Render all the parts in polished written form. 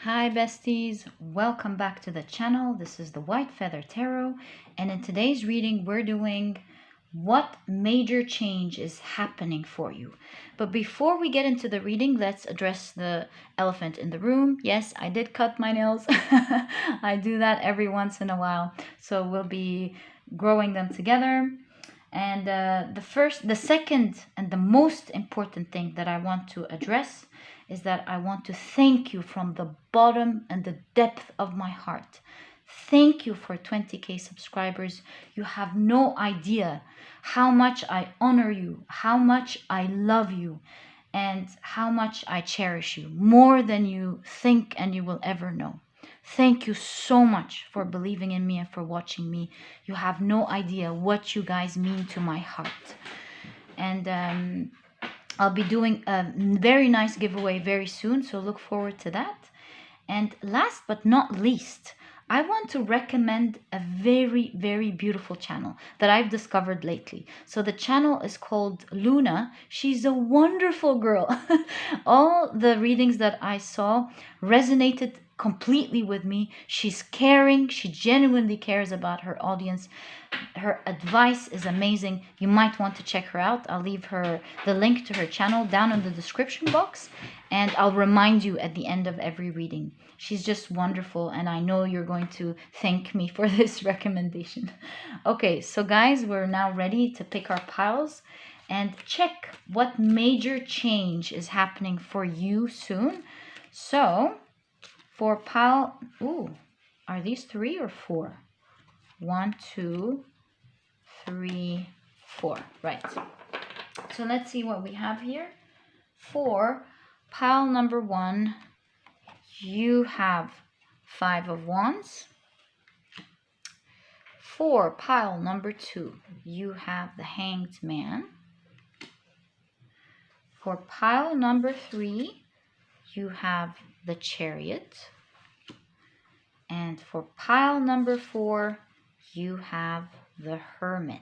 Hi besties, welcome back to the channel. This is the White Feather Tarot, and in today's reading we're doing what major change is happening for you. But before we get into the reading, let's address the elephant in the room. Yes, I did cut my nails. I do that every once in a while, so we'll be growing them together. And the second and the most important thing that I want to address is that I want to thank you from the bottom and the depth of my heart. Thank you for 20K subscribers. You have no idea how much I honor you, how much I love you, and how much I cherish you, more than you think and you will ever know. Thank you so much for believing in me and for watching me. You have no idea what you guys mean to my heart. And I'll be doing a very nice giveaway very soon, so look forward to that. And last but not least, I want to recommend a very, very beautiful channel that I've discovered lately. So the channel is called Luna. She's a wonderful girl. All the readings that I saw resonated completely with me. She's caring. She genuinely cares about her audience. Her advice is amazing. You might want to check her out. I'll leave the link to her channel down in the description box, and I'll remind you at the end of every reading. She's just wonderful, and I know you're going to thank me for this recommendation. Okay, so guys, we're now ready to pick our piles and check what major change is happening for you soon. So for pile, are these 3 or 4? 1, 2, 3, 4. Right. So let's see what we have here. For pile number 1, you have 5 of Wands. For pile number 2, you have the Hanged Man. For pile number 3, you have the Chariot. And for pile number 4, you have the Hermit.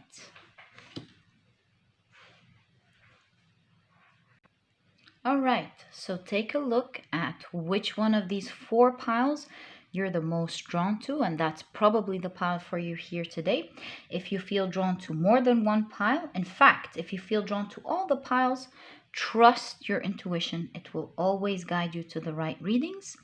All right, so take a look at which one of these 4 piles you're the most drawn to, and that's probably the pile for you here today. If you feel drawn to more than one pile, in fact, if you feel drawn to all the piles, trust your intuition. It will always guide you to the right readings.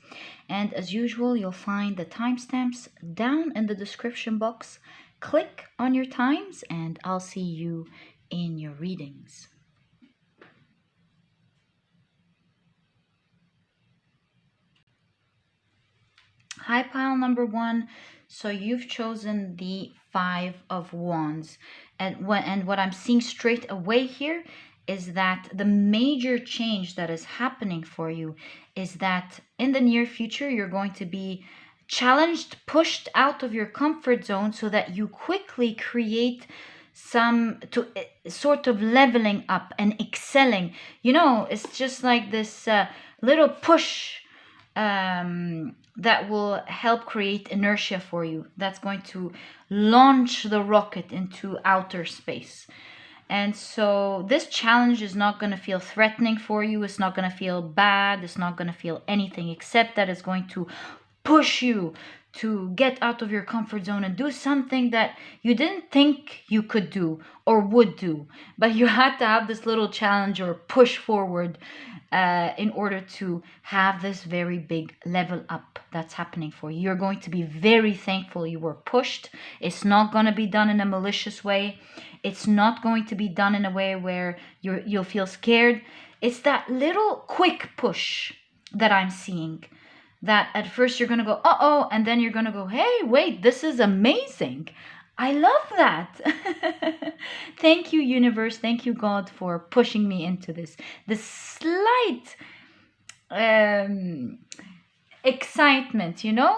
And as usual, you'll find the timestamps down in the description box. Click on your times and I'll see you in your readings. Hi, pile number 1. So you've chosen the 5 of Wands. And what I'm seeing straight away here is that the major change that is happening for you is that in the near future, you're going to be challenged, pushed out of your comfort zone so that you quickly create some sort of leveling up and excelling. You know, it's just like this little push that will help create inertia for you. That's going to launch the rocket into outer space. And so this challenge is not going to feel threatening for you. It's not going to feel bad. It's not going to feel anything except that it's going to push you to get out of your comfort zone and do something that you didn't think you could do or would do. But you had to have this little challenge or push forward in order to have this very big level up that's happening for you. You're going to be very thankful you were pushed. It's not going to be done in a malicious way. It's not going to be done in a way where you'll feel scared. It's that little quick push that I'm seeing. That at first you're going to go, uh-oh, and then you're going to go, hey, wait, this is amazing. I love that. Thank you, universe. Thank you, God, for pushing me into this. The slight excitement, you know?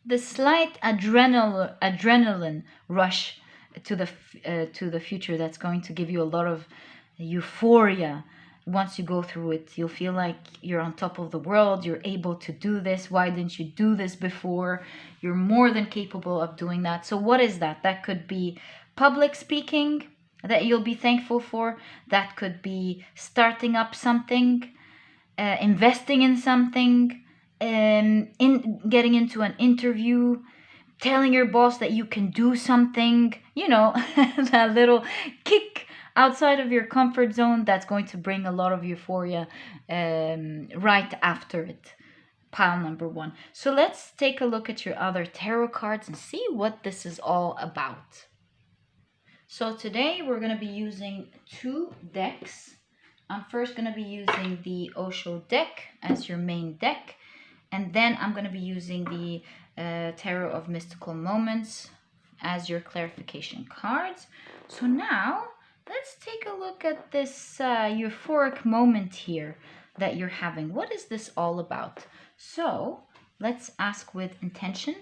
The slight adrenaline rush to the future that's going to give you a lot of euphoria. Once you go through it, you'll feel like you're on top of the world. You're able to do this. Why didn't you do this before? You're more than capable of doing that. So what is that? That could be public speaking that you'll be thankful for. That could be starting up something. investing in something, in getting into an interview, telling your boss that you can do something, you know, that little kick outside of your comfort zone that's going to bring a lot of euphoria right after it. Pile number 1. So let's take a look at your other tarot cards and see what this is all about. So today we're going to be using 2 decks. I'm first going to be using the Osho deck as your main deck, and then I'm going to be using the Tarot of Mystical Moments as your clarification cards. So now let's take a look at this euphoric moment here that you're having. What is this all about? So let's ask with intention.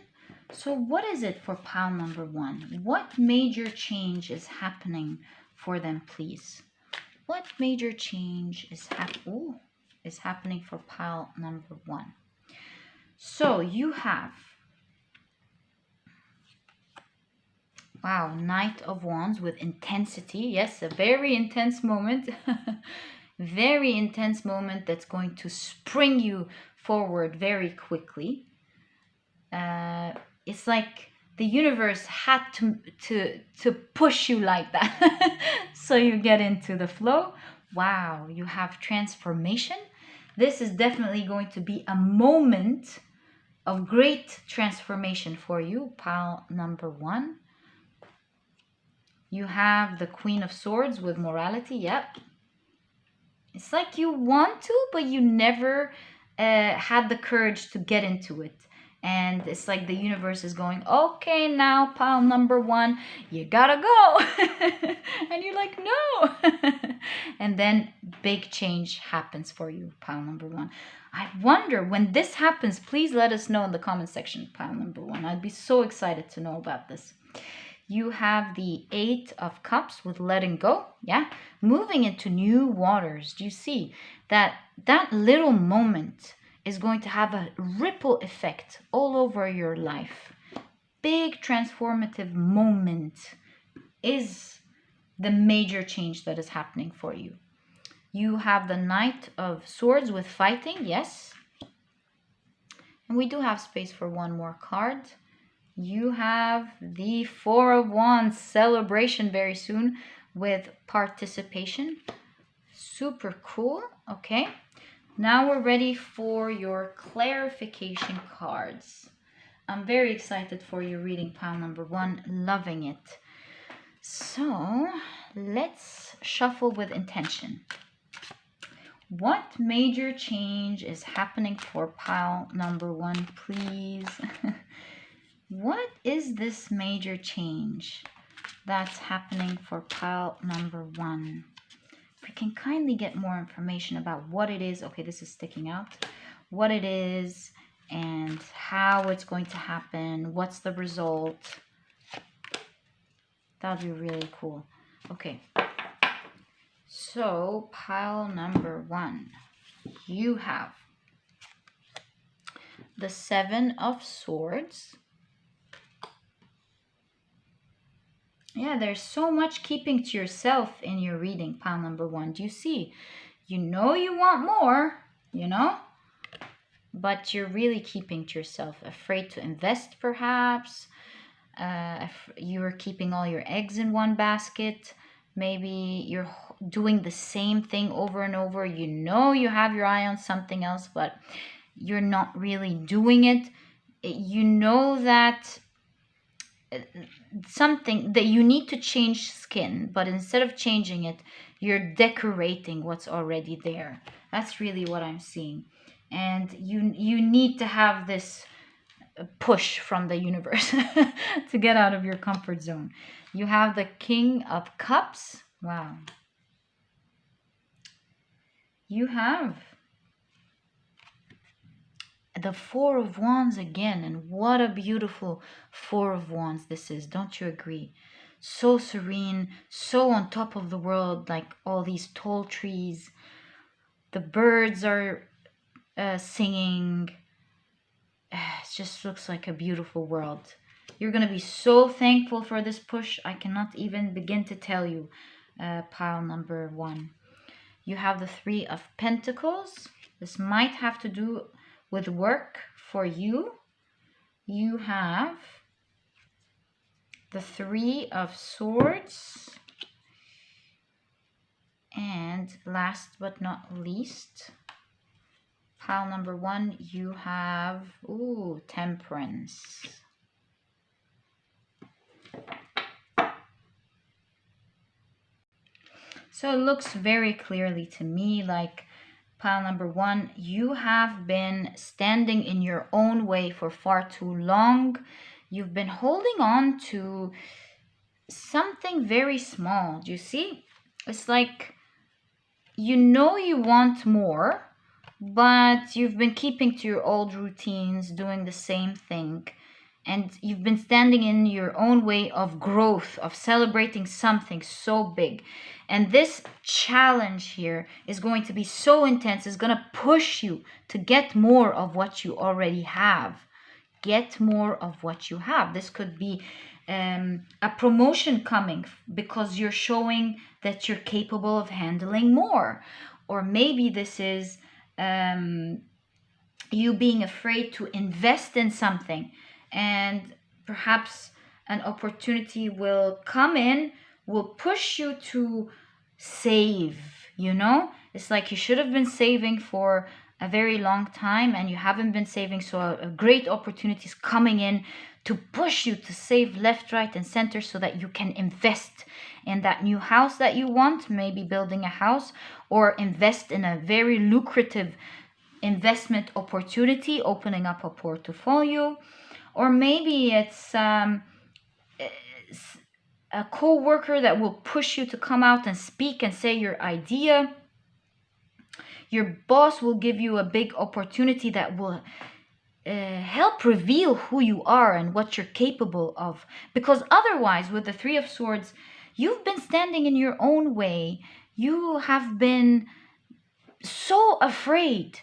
So what is it for pile number 1? What major change is happening for them, please? What major change is happening for pile number 1? So you have, wow, Knight of Wands with intensity. Yes, a very intense moment. Very intense moment that's going to spring you forward very quickly. It's like the universe had to push you like that. So you get into the flow. Wow, you have transformation. This is definitely going to be a moment of great transformation for you, pile number 1. You have the Queen of Swords with morality. Yep. It's like you want to, but you never had the courage to get into it. And it's like the universe is going, okay, now pile number 1, you gotta go. And you're like, no. And then big change happens for you, pile number 1. I wonder when this happens, please let us know in the comment section, pile number 1. I'd be so excited to know about this. You have the 8 of Cups with letting go. Yeah. Moving into new waters. Do you see that little moment is going to have a ripple effect all over your life? Big transformative moment is the major change that is happening for you. You have the Knight of Swords with fighting. Yes. And we do have space for one more card. You have the 4 of Wands, celebration very soon with participation. Super cool. Okay. Now we're ready for your clarification cards. I'm very excited for your reading, pile number 1. Loving it. So let's shuffle with intention. What major change is happening for pile number 1, please? What is this major change that's happening for pile number 1? If we can kindly get more information about what it is. Okay, this is sticking out. What it is and how it's going to happen. What's the result? That would be really cool. Okay. So, pile number 1. You have the 7 of Swords. Yeah, there's so much keeping to yourself in your reading, pile number 1. Do you see? You know you want more, you know? But you're really keeping to yourself. Afraid to invest, perhaps. You're keeping all your eggs in one basket. Maybe you're doing the same thing over and over. You know you have your eye on something else, but you're not really doing it. You know that something that you need to change skin, but instead of changing it, you're decorating what's already there. That's really what I'm seeing. And you need to have this push from the universe to get out of your comfort zone. You have the King of Cups. Wow. You have the 4 of Wands again, and what a beautiful 4 of Wands this is. Don't you agree? So serene, so on top of the world, like all these tall trees. The birds are singing. It just looks like a beautiful world. You're going to be so thankful for this push. I cannot even begin to tell you, pile number 1. You have the 3 of Pentacles. This might have to do with work for you. You have the Three of Swords. And last but not least, pile number 1, you have, Temperance. So it looks very clearly to me like pile number 1, you have been standing in your own way for far too long. You've been holding on to something very small. Do you see? It's like you know you want more, but you've been keeping to your old routines, doing the same thing. And you've been standing in your own way of growth, of celebrating something so big. And this challenge here is going to be so intense. It's going to push you to get more of what you already have. Get more of what you have. This could be a promotion coming because you're showing that you're capable of handling more. Or maybe this is you being afraid to invest in something, and perhaps an opportunity will come in, will push you to save, you know? It's like you should have been saving for a very long time and you haven't been saving, so a great opportunity is coming in to push you to save left, right, and center so that you can invest in that new house that you want, maybe building a house, or invest in a very lucrative investment opportunity, opening up a portfolio. Or maybe it's a co-worker that will push you to come out and speak and say your idea. Your boss will give you a big opportunity that will help reveal who you are and what you're capable of. Because otherwise, with the Three of Swords, you've been standing in your own way. You have been so afraid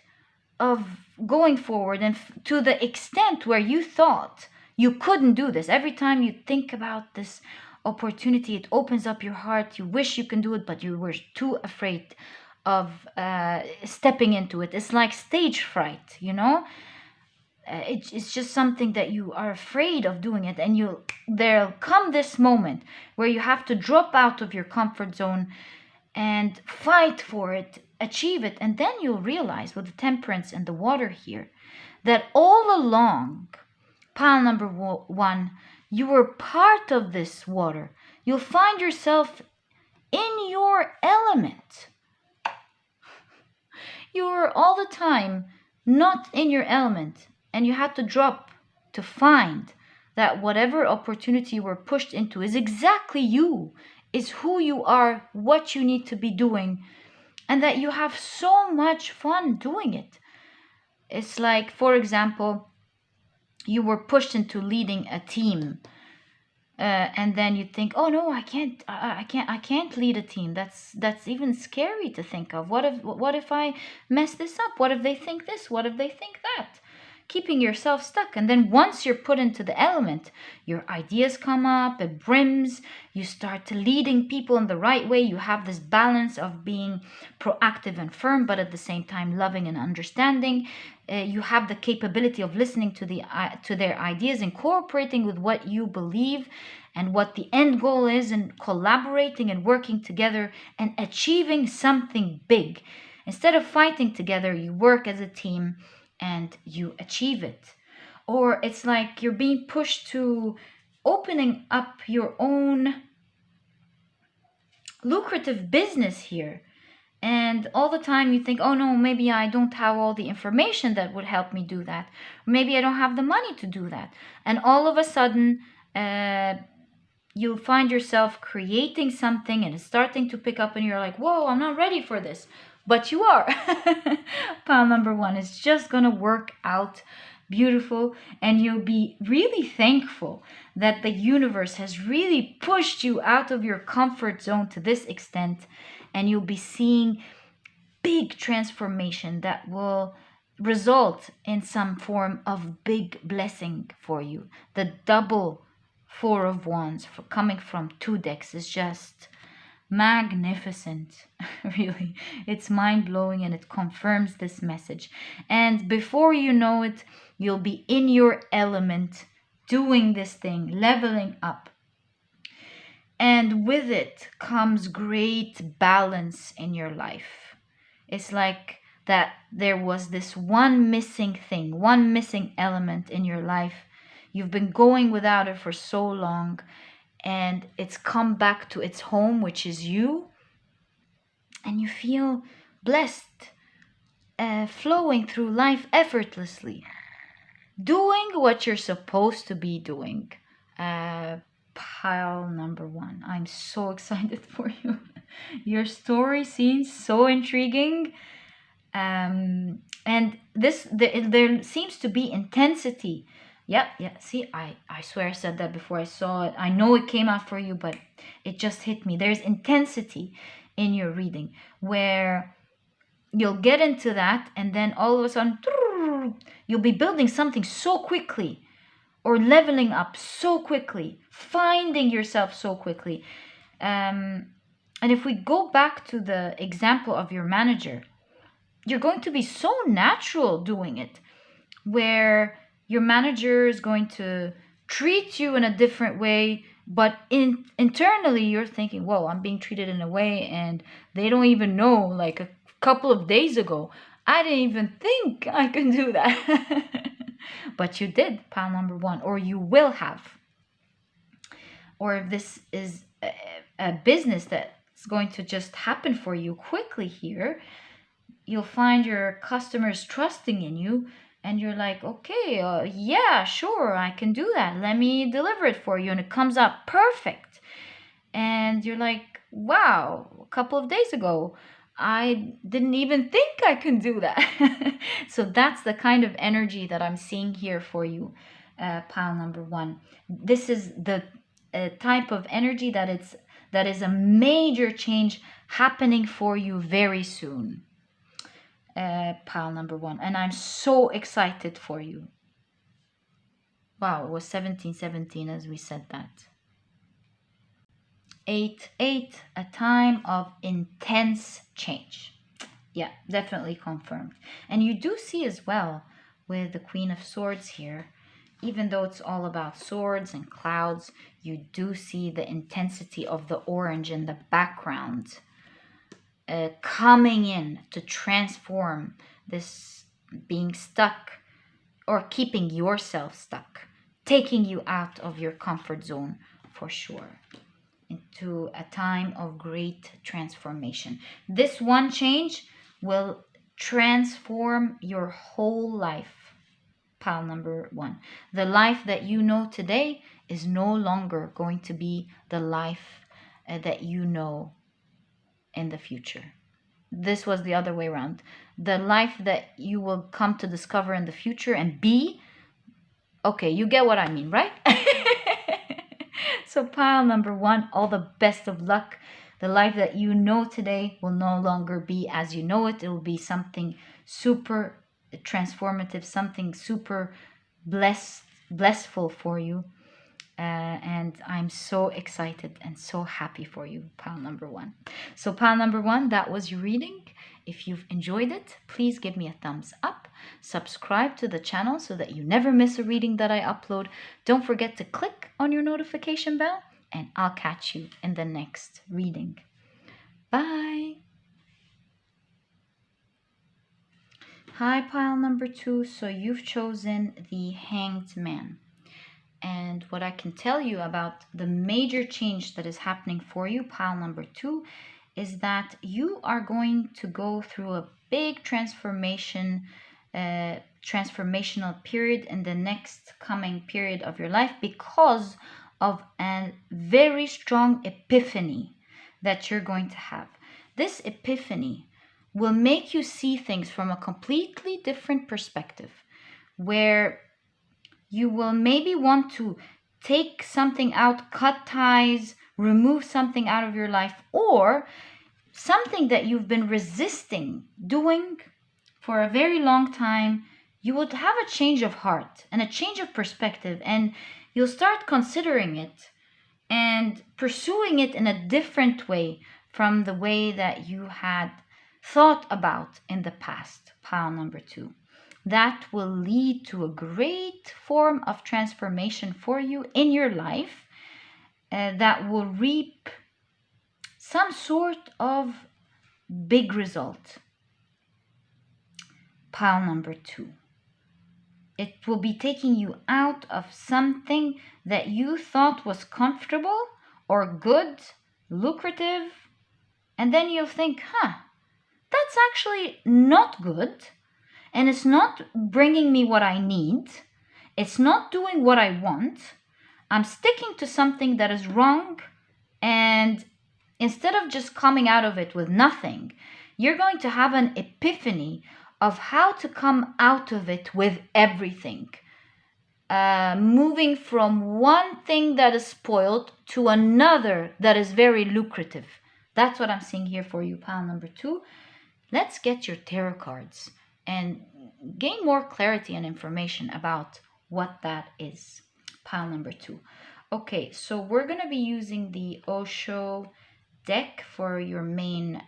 of going forward, and to the extent where you thought you couldn't do this. Every time you think about this opportunity, it opens up your heart. You wish you can do it, but you were too afraid of stepping into it. It's like stage fright, you know? It's just something that you are afraid of doing it, and there'll come this moment where you have to drop out of your comfort zone and fight for it, achieve it. And then you'll realize, with the Temperance and the water here, that all along, pile number 1, you were part of this water. You'll find yourself in your element. You're all the time not in your element, and you had to drop to find that whatever opportunity you were pushed into is exactly you, is who you are, what you need to be doing, and that you have so much fun doing it. It's like, for example, you were pushed into leading a team, and then you think, oh no, I can't lead a team. That's even scary to think of. What if I mess this up? What if they think this? What if they think that? Keeping yourself stuck. And then once you're put into the element, your ideas come up, it brims, you start leading people in the right way. You have this balance of being proactive and firm, but at the same time loving and understanding. You have the capability of listening to their ideas, incorporating with what you believe and what the end goal is, and collaborating and working together and achieving something big. Instead of fighting together, you work as a team and you achieve it. Or it's like you're being pushed to opening up your own lucrative business here. And all the time you think, oh no, maybe I don't have all the information that would help me do that. Maybe I don't have the money to do that. And all of a sudden, you'll find yourself creating something and it's starting to pick up, and you're like, whoa, I'm not ready for this. But you are. Pile number 1 is just going to work out beautiful, and you'll be really thankful that the universe has really pushed you out of your comfort zone to this extent, and you'll be seeing big transformation that will result in some form of big blessing for you. The double 4 of Wands coming from 2 decks is just Magnificent. Really, it's mind-blowing, and it confirms this message. And before you know it, you'll be in your element, doing this thing, leveling up. And with it comes great balance in your life. It's like that there was this one missing thing, one missing element in your life. You've been going without it for so long, and it's come back to its home, which is you. And you feel blessed, flowing through life effortlessly, doing what you're supposed to be doing. Pile number 1. I'm so excited for you. Your story seems so intriguing. And there seems to be intensity. Yeah. See, I swear I said that before I saw it. I know it came out for you, but it just hit me. There's intensity in your reading where you'll get into that, and then all of a sudden you'll be building something so quickly, or leveling up so quickly, finding yourself so quickly. And if we go back to the example of your manager, you're going to be so natural doing it, where your manager is going to treat you in a different way, but internally you're thinking, whoa, I'm being treated in a way, and they don't even know, like a couple of days ago, I didn't even think I could do that. But you did, pile number 1, or you will have. Or if this is a business that's going to just happen for you quickly here, you'll find your customers trusting in you, and you're like, okay, yeah, sure, I can do that. Let me deliver it for you. And it comes out perfect. And you're like, wow, a couple of days ago, I didn't even think I can do that. So that's the kind of energy that I'm seeing here for you, pile number 1. This is the type of energy that is a major change happening for you very soon. Pile number 1, and I'm so excited for you. Wow, it was 1717 as we said that. 8, a time of intense change. Yeah, definitely confirmed. And you do see as well with the Queen of Swords here, even though it's all about swords and clouds, you do see the intensity of the orange in the background. Coming in to transform this being stuck, or keeping yourself stuck, taking you out of your comfort zone for sure, into a time of great transformation. This one change will transform your whole life. Pile number 1. The life that you know today is no longer going to be the life that you know in the future. This was the other way around. The life that you will come to discover in the future and be, okay, you get what I mean, right? So pile number 1, all the best of luck. The life that you know today will no longer be as you know it. It will be something super transformative, something super blissful for you. And I'm so excited and so happy for you, pile number 1. So pile number 1, that was your reading. If you've enjoyed it, please give me a thumbs up. Subscribe to the channel so that you never miss a reading that I upload. Don't forget to click on your notification bell, and I'll catch you in the next reading. Bye. Hi, pile number 2. So you've chosen the Hanged Man. And what I can tell you about the major change that is happening for you, pile number 2, is that you are going to go through a big transformational period in the next coming period of your life, because of a very strong epiphany that you're going to have. This epiphany will make you see things from a completely different perspective, where you will maybe want to take something out, cut ties, remove something out of your life, or something that you've been resisting doing for a very long time. You would have a change of heart and a change of perspective, and you'll start considering it and pursuing it in a different way, from the way that you had thought about in the past, pile number 2. That will lead to a great form of transformation for you in your life that will reap some sort of big result. Pile number 2. It will be taking you out of something that you thought was comfortable or good, lucrative, and then you'll think, that's actually not good, and it's not bringing me what I need. It's not doing what I want. I'm sticking to something that is wrong, and instead of just coming out of it with nothing, you're going to have an epiphany of how to come out of it with everything. Moving from one thing that is spoiled to another that is very lucrative. That's what I'm seeing here for you, pile number 2. Let's get your tarot cards and gain more clarity and information about what that is. Pile number 2. Okay, so we're going to be using the Osho deck for your main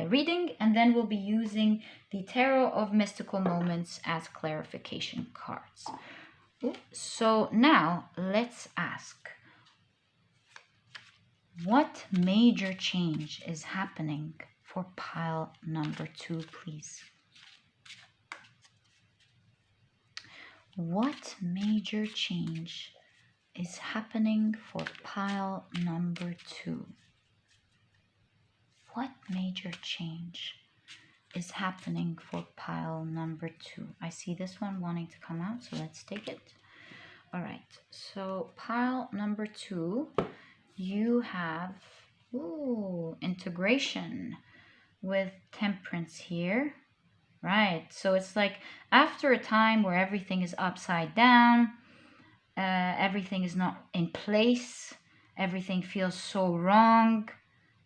reading, and then we'll be using the Tarot of Mystical Moments as clarification cards. So now let's ask, what major change is happening for pile number 2, please? What major change is happening for pile number 2? What major change is happening for pile number 2? I see this one wanting to come out, so let's take it. All right, so pile number 2, you have integration with Temperance here. Right, so it's like after a time where everything is upside down, everything is not in place, everything feels so wrong,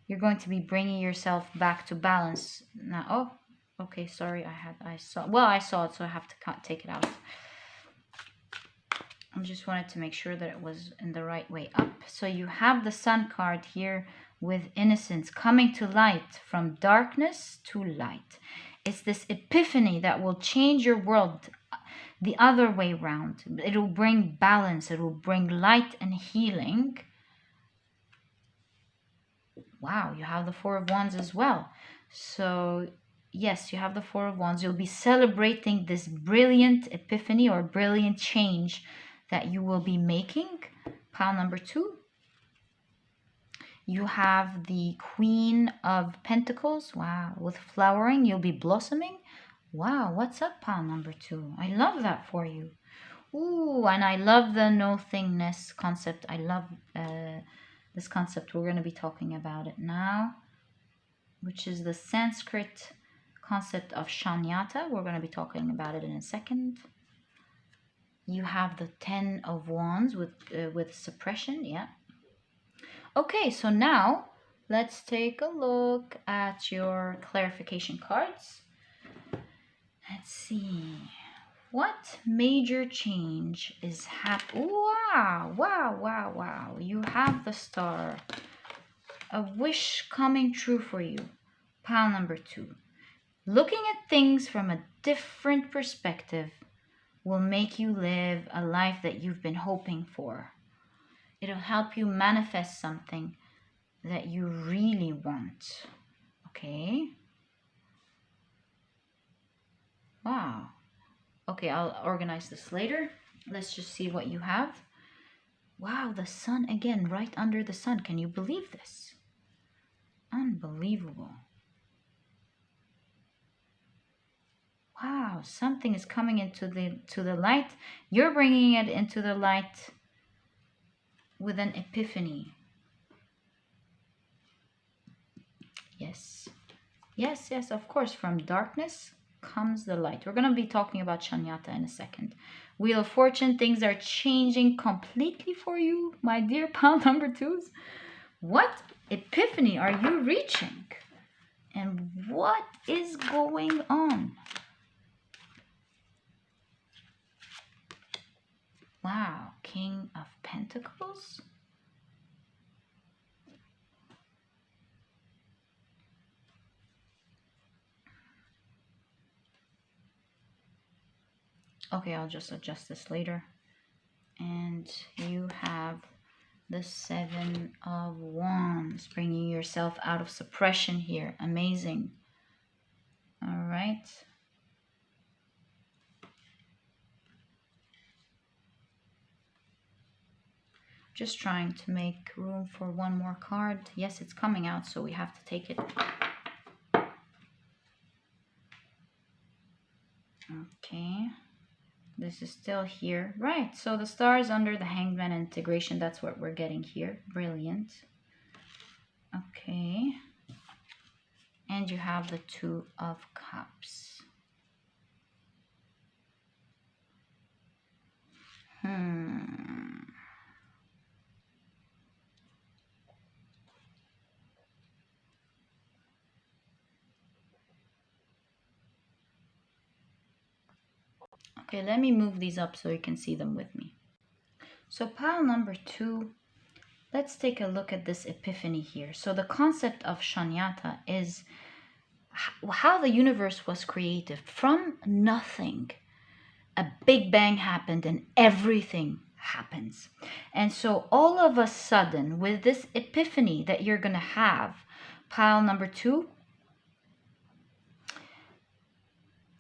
you're going to be bringing yourself back to balance. Now, oh, okay, sorry, I saw it, so I have to take it out. I just wanted to make sure that it was in the right way up. So you have the Sun card here with innocence, coming to light, from darkness to light. It's this epiphany that will change your world the other way around. It will bring balance. It will bring light and healing. Wow, you have the Four of Wands as well. So yes, you have the Four of Wands. You'll be celebrating this brilliant epiphany or brilliant change that you will be making. Pile number 2. You have the Queen of Pentacles. Wow, with flowering, you'll be blossoming. Wow, what's up, pile number 2? I love that for you. Ooh, and I love the no-thingness concept. I love this concept. We're going to be talking about it now, which is the Sanskrit concept of Shanyata. We're going to be talking about it in a second. You have the Ten of Wands with suppression, yeah. Okay, so now let's take a look at your clarification cards. Let's see. What major change is happening? Wow. You have the Star. A wish coming true for you. Pile number 2. Looking at things from a different perspective will make you live a life that you've been hoping for. It'll help you manifest something that you really want. Okay? Wow. Okay, I'll organize this later. Let's just see what you have. Wow, the Sun again, right under the Sun. Can you believe this? Unbelievable. Wow, something is coming into the light. You're bringing it into the light with an epiphany. Yes, of course, from darkness comes the light. We're going to be talking about Shanyata in a second. Wheel of Fortune, things are changing completely for you, my dear pile number 2s. What epiphany are you reaching? And what is going on? Wow, King of Pentacles. Okay, I'll just adjust this later. And you have the Seven of Wands, bringing yourself out of suppression here. Amazing. All right. Just trying to make room for one more card. Yes, it's coming out, so we have to take it. Okay. This is still here. Right, so the stars under the Hangman integration, that's what we're getting here. Brilliant. Okay. And you have the Two of Cups. Okay, let me move these up so you can see them with me. So pile number 2, let's take a look at this epiphany here. So the concept of Shunyata is how the universe was created. From nothing, a big bang happened and everything happens. And so all of a sudden, with this epiphany that you're going to have, pile number 2,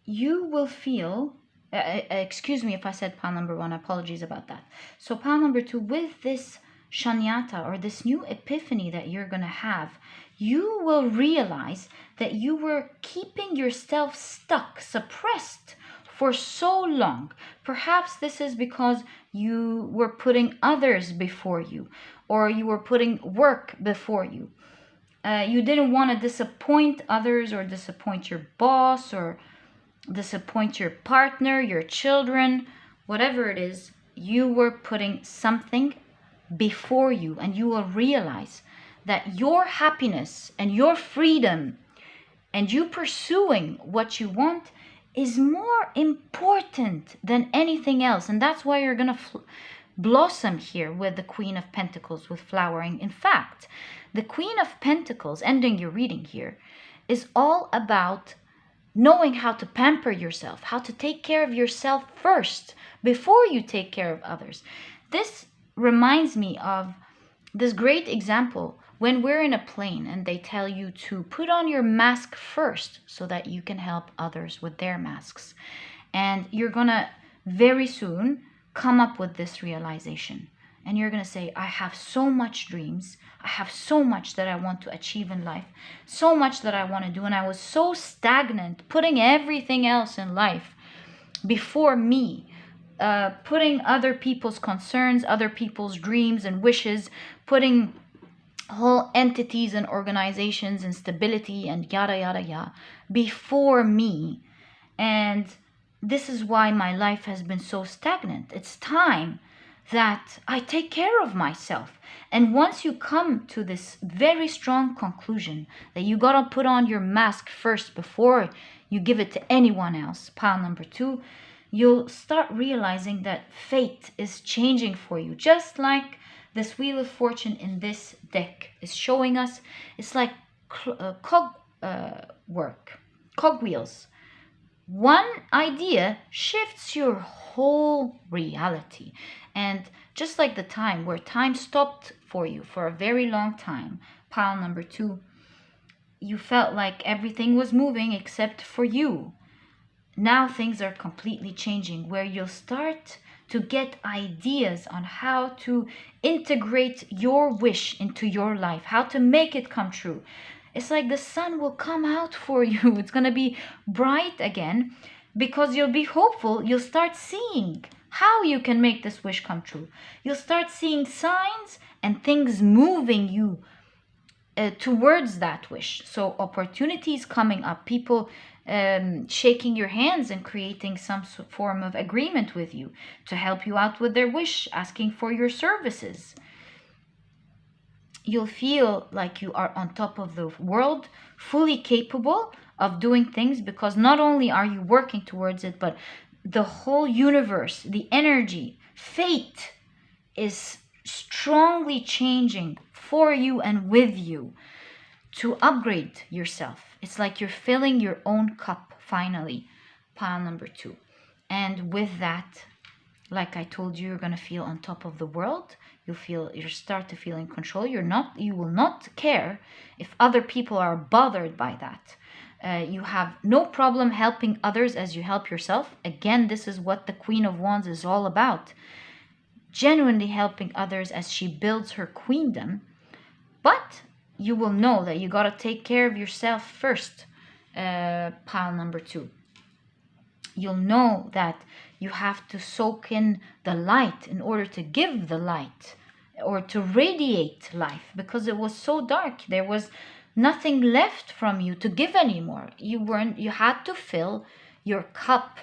you will feel, excuse me if I said pile number 1, apologies about that. So pile number 2, with this Shunyata, or this new epiphany that you're going to have, you will realize that you were keeping yourself stuck, suppressed for so long. Perhaps this is because you were putting others before you, or you were putting work before you. You didn't want to disappoint others, or disappoint your boss, or disappoint your partner, your children, whatever it is. You were putting something before you, and you will realize that your happiness and your freedom and you pursuing what you want is more important than anything else. And that's why you're going to blossom here with the Queen of Pentacles, with flowering. In fact, the Queen of Pentacles, ending your reading here, is all about knowing how to pamper yourself, how to take care of yourself first before you take care of others. This reminds me of this great example when we're in a plane and they tell you to put on your mask first so that you can help others with their masks. And you're gonna very soon come up with this realization. And you're gonna say, I have so much dreams. I have so much that I want to achieve in life. So much that I want to do. And I was so stagnant, putting everything else in life before me. Putting other people's concerns, other people's dreams and wishes, putting whole entities and organizations and stability and yada yada yada before me. And this is why my life has been so stagnant. It's time that I take care of myself. And once you come to this very strong conclusion that you gotta put on your mask first before you give it to anyone else, pile number 2, you'll start realizing that fate is changing for you. Just like this Wheel of Fortune in this deck is showing us, it's like cogwheels. One idea shifts your whole reality. And just like the time where time stopped for you for a very long time, pile number 2, you felt like everything was moving except for you. Now things are completely changing, where you'll start to get ideas on how to integrate your wish into your life, how to make it come true. It's like the sun will come out for you. It's going to be bright again because you'll be hopeful. You'll start seeing how you can make this wish come true. You'll start seeing signs and things moving you towards that wish. So opportunities coming up, people shaking your hands and creating some form of agreement with you to help you out with their wish, asking for your services. You'll feel like you are on top of the world, fully capable of doing things, because not only are you working towards it, but the whole universe, the energy, fate is strongly changing for you and with you to upgrade yourself. It's like you're filling your own cup finally, pile number 2. And with that, like I told you, you're going to feel on top of the world. You start to feel in control. You will not care if other people are bothered by that. You have no problem helping others as you help yourself. Again, this is what the Queen of Wands is all about. Genuinely helping others as she builds her queendom. But you will know that you got to take care of yourself first, pile number 2. You'll know that you have to soak in the light in order to give the light or to radiate life, because it was so dark. There was nothing left from you to give anymore. You had to fill your cup,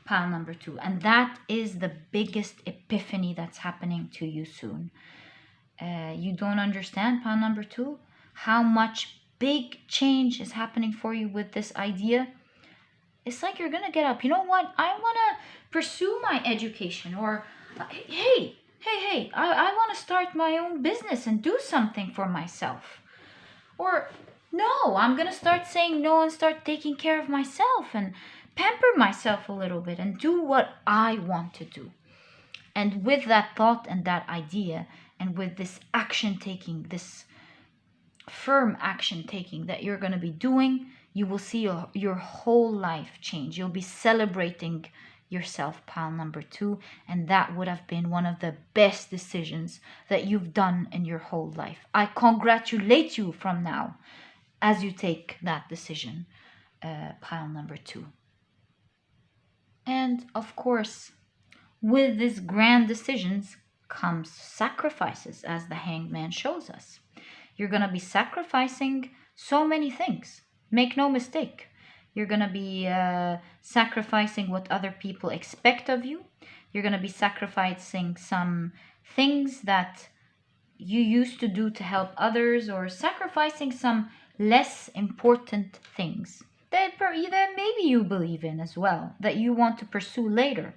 pile number 2. And that is the biggest epiphany that's happening to you soon. You don't understand, pile number 2, how much big change is happening for you with this idea. It's like you're going to get up. You know what? I want to pursue my education. Or, hey, I want to start my own business and do something for myself. Or, no, I'm going to start saying no and start taking care of myself and pamper myself a little bit and do what I want to do. And with that thought and that idea, and with this action taking, this firm action taking that you're going to be doing, you will see your whole life change. You'll be celebrating yourself, pile number 2, and that would have been one of the best decisions that you've done in your whole life. I congratulate you from now as you take that decision, pile number 2. And of course, with these grand decisions comes sacrifices, as the Hanged Man shows us. You're going to be sacrificing so many things. Make no mistake. You're going to be sacrificing what other people expect of you. You're going to be sacrificing some things that you used to do to help others, or sacrificing some less important things that maybe you believe in as well, that you want to pursue later,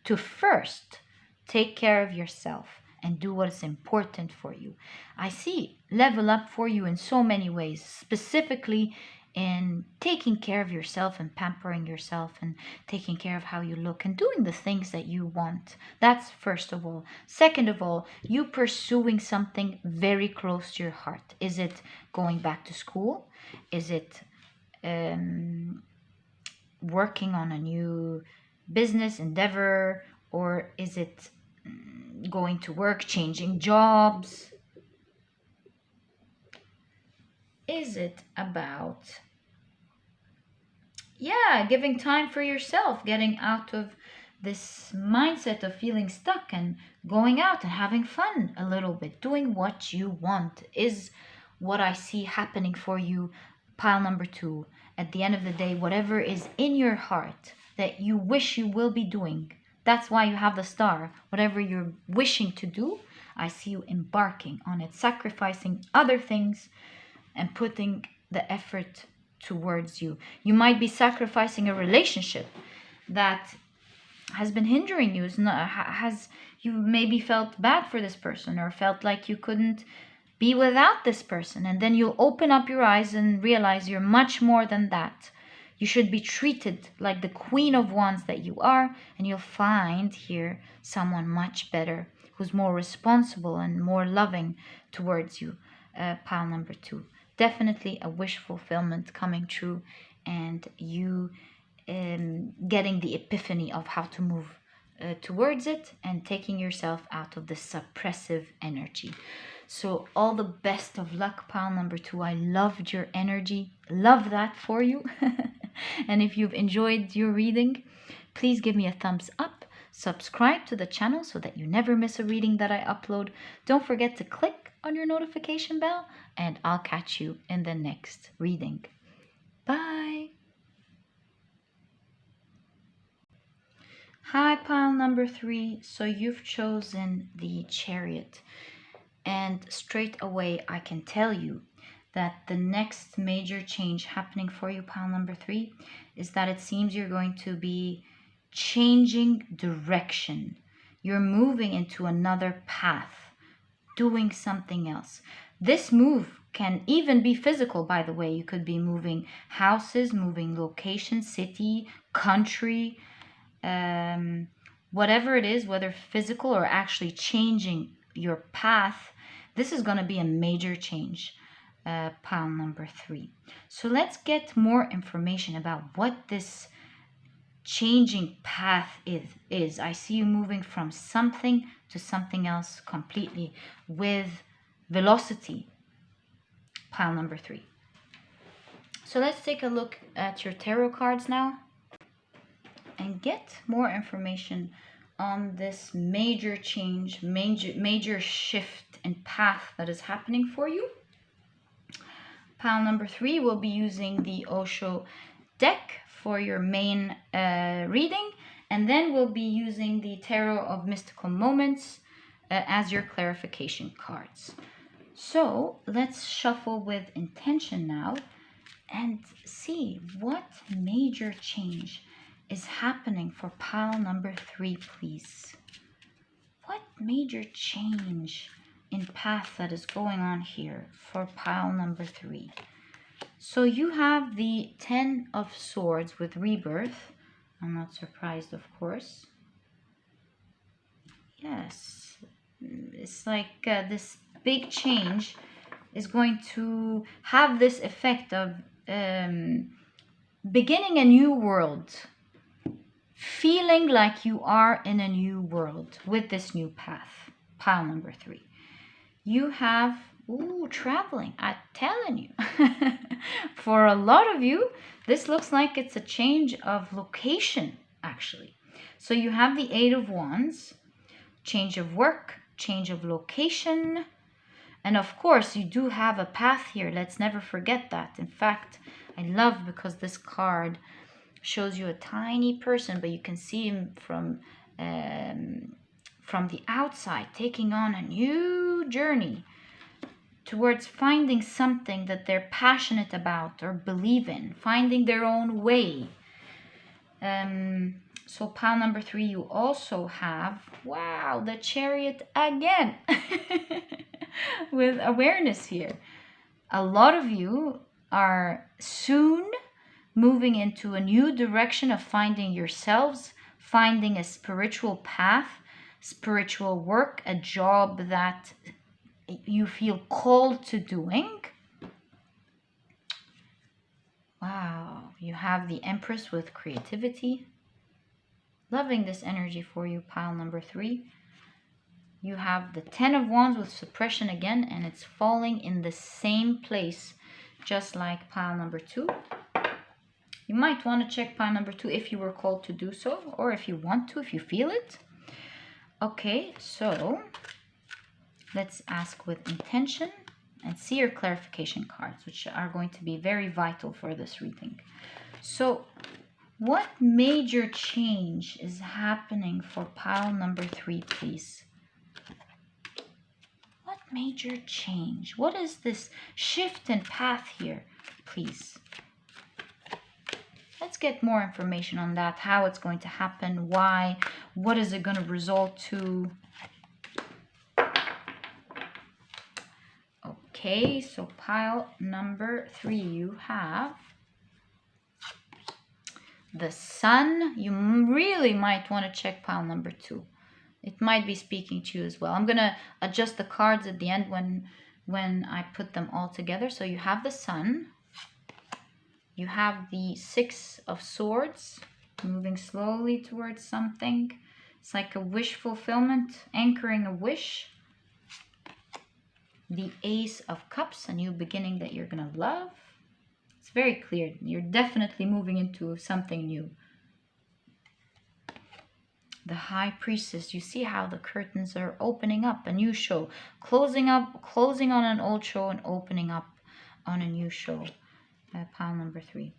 to first take care of yourself and do what is important for you. I see level up for you in so many ways, specifically in taking care of yourself and pampering yourself and taking care of how you look and doing the things that you want. That's first of all. Second of all, you pursuing something very close to your heart. Is it going back to school? Is it working on a new business endeavor? Or is it going to work, changing jobs? Is it about giving time for yourself, getting out of this mindset of feeling stuck and going out and having fun a little bit, doing what you want, is what I see happening for you, pile number 2. At the end of the day, whatever is in your heart that you wish you will be doing, that's why you have the star. Whatever you're wishing to do, I see you embarking on it, sacrificing other things and putting the effort towards you. You might be sacrificing a relationship that has been hindering you. You maybe felt bad for this person, or felt like you couldn't be without this person. And then you'll open up your eyes and realize you're much more than that. You should be treated like the Queen of Wands that you are, and you'll find here someone much better, who's more responsible and more loving towards you, pile number 2. Definitely a wish fulfillment coming true, and you getting the epiphany of how to move towards it and taking yourself out of the suppressive energy. So all the best of luck, pile number 2. I loved your energy. Love that for you. And if you've enjoyed your reading, please give me a thumbs up. Subscribe to the channel so that you never miss a reading that I upload. Don't forget to click on your notification bell, and I'll catch you in the next reading. Bye. Hi, pile number 3. So you've chosen the Chariot. And straight away, I can tell you that the next major change happening for you, pile number 3, is that it seems you're going to be changing direction. You're moving into another path, doing something else. This move can even be physical, by the way. You could be moving houses, moving location, city, country. whatever it is, whether physical or actually changing your path, this is going to be a major change. Pile number 3. So let's get more information about what this changing path is. I see you moving from something to something else completely with velocity. Pile number 3. So let's take a look at your tarot cards now and get more information on this major change, major shift in path that is happening for you. Pile number 3 will be using the Osho deck for your main reading, and then we'll be using the Tarot of Mystical Moments as your clarification cards. So let's shuffle with intention now and see what major change is happening for pile number 3, please. What major change in path that is going on here for pile number 3? So you have the 10 of Swords with rebirth. I'm not surprised, of course. Yes, it's like this big change is going to have this effect of beginning a new world, feeling like you are in a new world with this new path. Pile number 3. You have traveling. I'm telling you. For a lot of you, this looks like it's a change of location, actually. So you have the 8 of Wands, change of work, change of location. And of course, you do have a path here. Let's never forget that. In fact, I love because this card shows you a tiny person, but you can see him from the outside, taking on a new journey towards finding something that they're passionate about or believe in, finding their own way. So pile number 3, you also have, wow, the Chariot again, with awareness here. A lot of you are soon moving into a new direction of finding yourselves, finding a spiritual path, spiritual work, a job that you feel called to doing. Wow, you have the Empress with creativity. Loving this energy for you, pile number 3. You have the 10 of Wands with suppression again, and it's falling in the same place, just like pile number 2. You might want to check pile number 2 if you were called to do so, or if you want to, if you feel it. Okay, so let's ask with intention and see your clarification cards, which are going to be very vital for this reading. So, what major change is happening for pile number 3, please? What major change? What is this shift in path here, please? Let's get more information on that, how it's going to happen, why, what is it going to result to. Okay, so pile number 3, you have the Sun. You really might want to check pile number 2. It might be speaking to you as well. I'm going to adjust the cards at the end when I put them all together. So you have the Sun. You have the 6 of Swords, moving slowly towards something. It's like a wish fulfillment, anchoring a wish. The Ace of Cups, a new beginning that you're going to love. It's very clear. You're definitely moving into something new. The High Priestess. You see how the curtains are opening up, a new show. Closing on an old show and opening up on a new show. Pile number 3.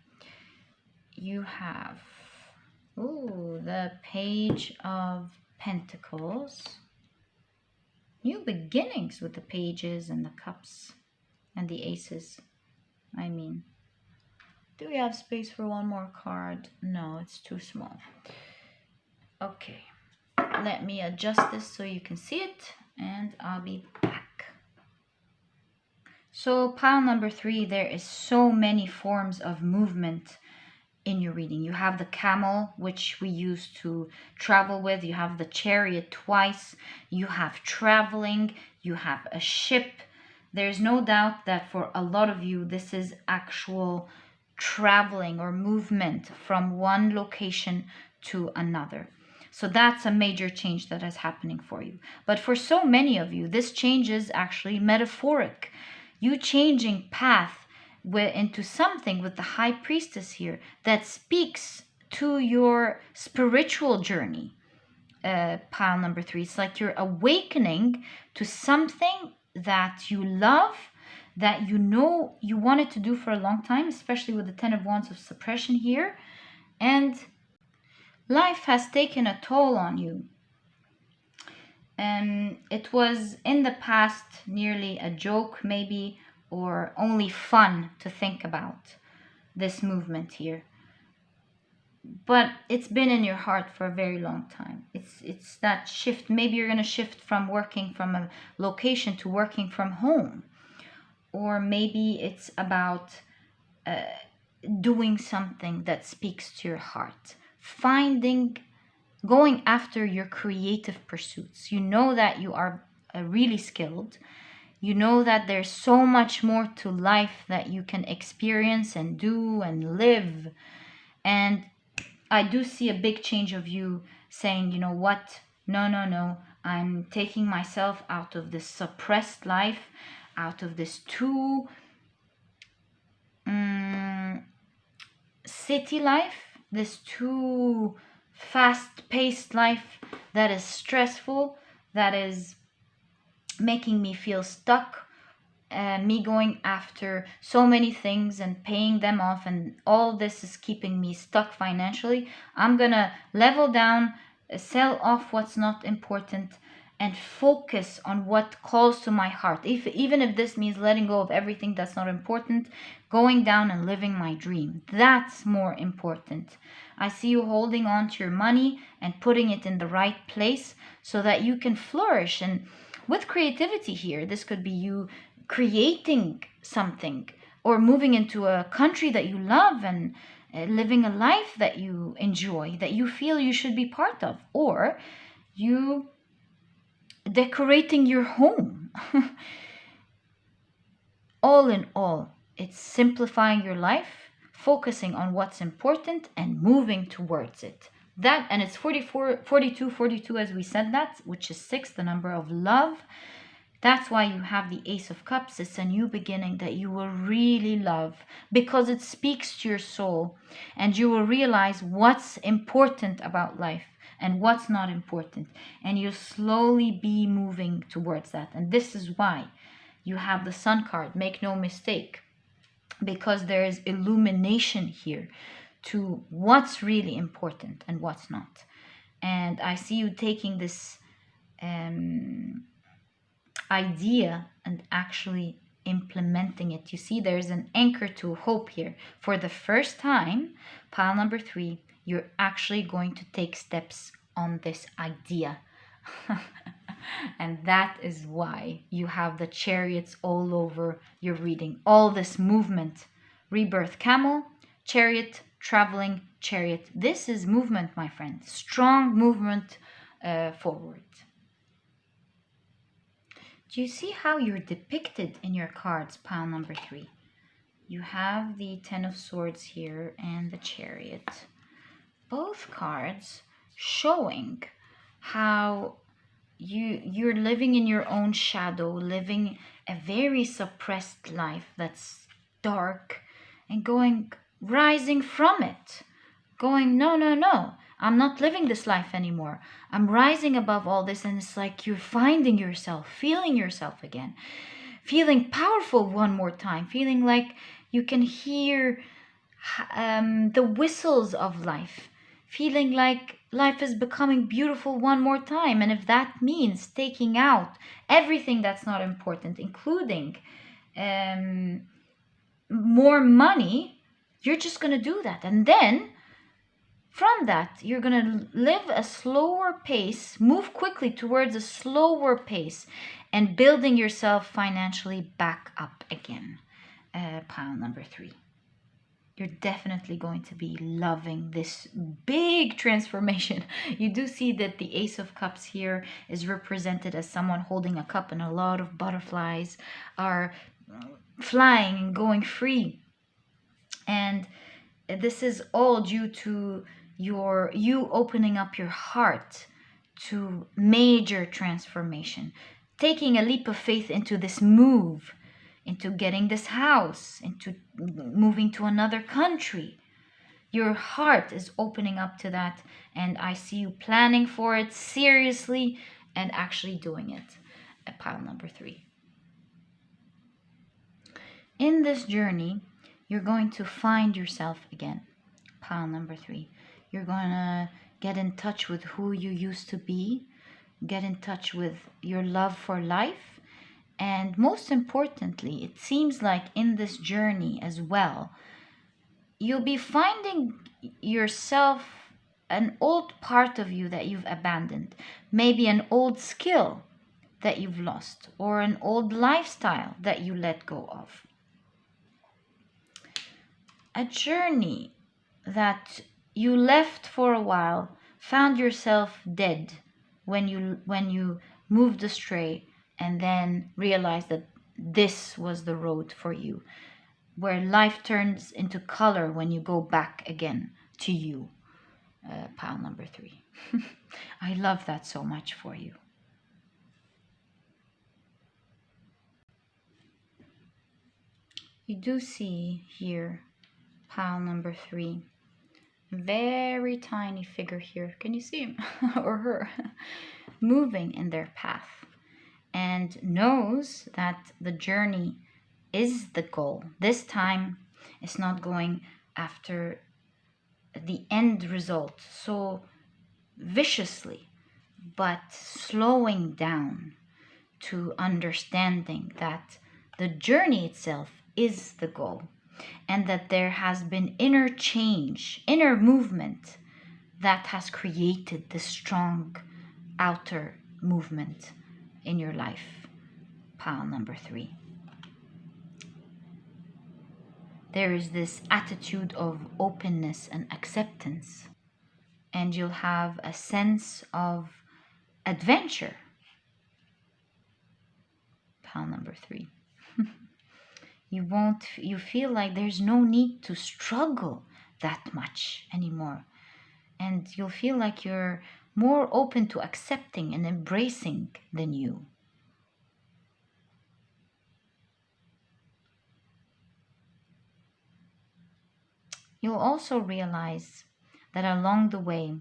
You have the Page of Pentacles. New beginnings with the pages and the cups and the aces. I mean, do we have space for one more card? No, it's too small. Okay, let me adjust this so you can see it, and I'll be back. So pile number 3, there is so many forms of movement in your reading. You have the camel, which we use to travel with. You have the chariot twice. You have traveling. You have a ship. There's no doubt that for a lot of you, this is actual traveling or movement from one location to another. So that's a major change that is happening for you. But for so many of you, this change is actually metaphoric. You changing path into something with the high priestess here that speaks to your spiritual journey. Pile number 3. It's like you're awakening to something that you love, that you know you wanted to do for a long time, especially with the 10 of Wands of suppression here. And life has taken a toll on you. And it was in the past nearly a joke maybe, or only fun to think about this movement here. But it's been in your heart for a very long time. It's that shift. Maybe you're going to shift from working from a location to working from home. Or maybe it's about doing something that speaks to your heart. Going after your creative pursuits. You know that you are really skilled. You know that there's so much more to life that you can experience and do and live. And I do see a big change of you saying, you know what? No. I'm taking myself out of this suppressed life, out of this too city life, this too fast-paced life that is stressful, that is making me feel stuck, me going after so many things and paying them off, and all this is keeping me stuck financially. I'm gonna level down, sell off what's not important, and focus on what calls to my heart. Even if this means letting go of everything that's not important, going down and living my dream. That's more important. I see you holding on to your money and putting it in the right place so that you can flourish. And with creativity here, this could be you creating something or moving into a country that you love and living a life that you enjoy, that you feel you should be part of, or you decorating your home. All in all, it's simplifying your life, focusing on what's important and moving towards it. That, and it's 42 as we said that, which is 6, the number of love. That's why you have the Ace of Cups. It's a new beginning that you will really love because it speaks to your soul, and you will realize what's important about life and what's not important, and you'll slowly be moving towards that. And this is why you have the Sun card. Make no mistake, because there is illumination here to what's really important and what's not. And I see you taking this idea and actually implementing it. You see, there's an anchor to hope here. For the first time, pile number 3, you're actually going to take steps on this idea. And that is why you have the chariots all over your reading. All this movement. Rebirth, camel, chariot, traveling, chariot. This is movement, my friend. Strong movement forward. Do you see how you're depicted in your cards, pile number 3? You have the 10 of Swords here and the Chariot. Both cards showing how you're living in your own shadow, living a very suppressed life that's dark, and rising from it. Going, no, I'm not living this life anymore. I'm rising above all this, and it's like you're finding yourself, feeling yourself again, feeling powerful one more time, feeling like you can hear the whistles of life, feeling like life is becoming beautiful one more time. And if that means taking out everything that's not important, including more money, you're just going to do that. And then from that, you're going to live a slower pace, move quickly towards a slower pace, and building yourself financially back up again. Pile number 3. you're definitely going to be loving this big transformation. You do see that the Ace of Cups here is represented as someone holding a cup, and a lot of butterflies are flying and going free. And this is all due to you opening up your heart to major transformation, taking a leap of faith into this move, into getting this house, into moving to another country. Your heart is opening up to that, and I see you planning for it seriously and actually doing it. At pile number 3. In this journey, you're going to find yourself again. Pile number 3. You're going to get in touch with who you used to be, get in touch with your love for life, and most importantly, it seems like in this journey as well, you'll be finding yourself, an old part of you that you've abandoned, maybe an old skill that you've lost, or an old lifestyle that you let go of. A journey that you left for a while, found yourself dead when you moved astray, and then realized that this was the road for you, where life turns into color when you go back again to you. Pile number 3. I love that so much for you. You do see here, pile number 3, very tiny figure here. Can you see him or her? Moving in their path, and knows that the journey is the goal. This time it's not going after the end result so viciously, but slowing down to understanding that the journey itself is the goal, and that there has been inner change, inner movement that has created the strong outer movement in your life. Pile number 3. There is this attitude of openness and acceptance, and you'll have a sense of adventure. Pile number 3. You feel like there's no need to struggle that much anymore, and you'll feel like you're more open to accepting and embracing the new. You'll also realize that along the way,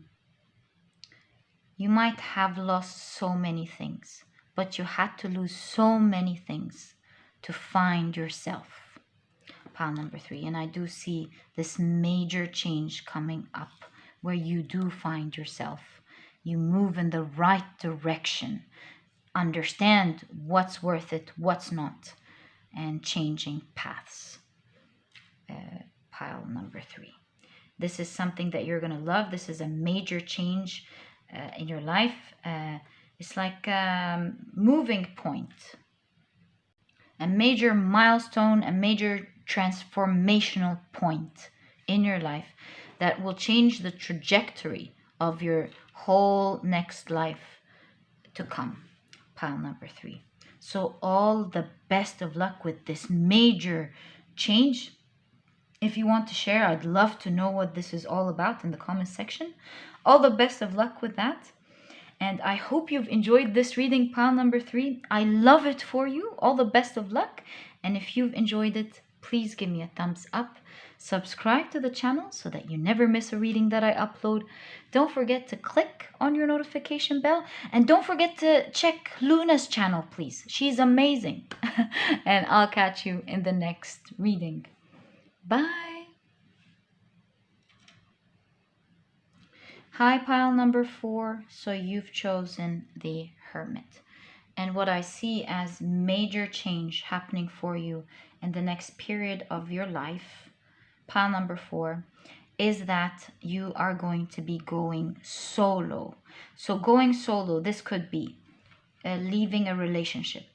you might have lost so many things, but you had to lose so many things to find yourself. Pile number 3. And I do see this major change coming up where you do find yourself. You move in the right direction, understand what's worth it, what's not, and changing paths. Pile number 3. This is something that you're going to love. This is a major change in your life. It's like a moving point, a major milestone, a major transformational point in your life that will change the trajectory of your whole next life to come. Pile number 3. So all the best of luck with this major change. If you want to share, I'd love to know what this is all about in the comment section. All the best of luck with that. And I hope you've enjoyed this reading, pile number 3. I love it for you. All the best of luck. And if you've enjoyed it, please give me a thumbs up. Subscribe to the channel so that you never miss a reading that I upload. Don't forget to click on your notification bell. And don't forget to check Luna's channel, please. She's amazing. And I'll catch you in the next reading. Bye. Hi, pile number 4. So you've chosen the Hermit. And what I see as major change happening for you in the next period of your life, pile number 4, is that you are going to be going solo. So going solo, this could be leaving a relationship,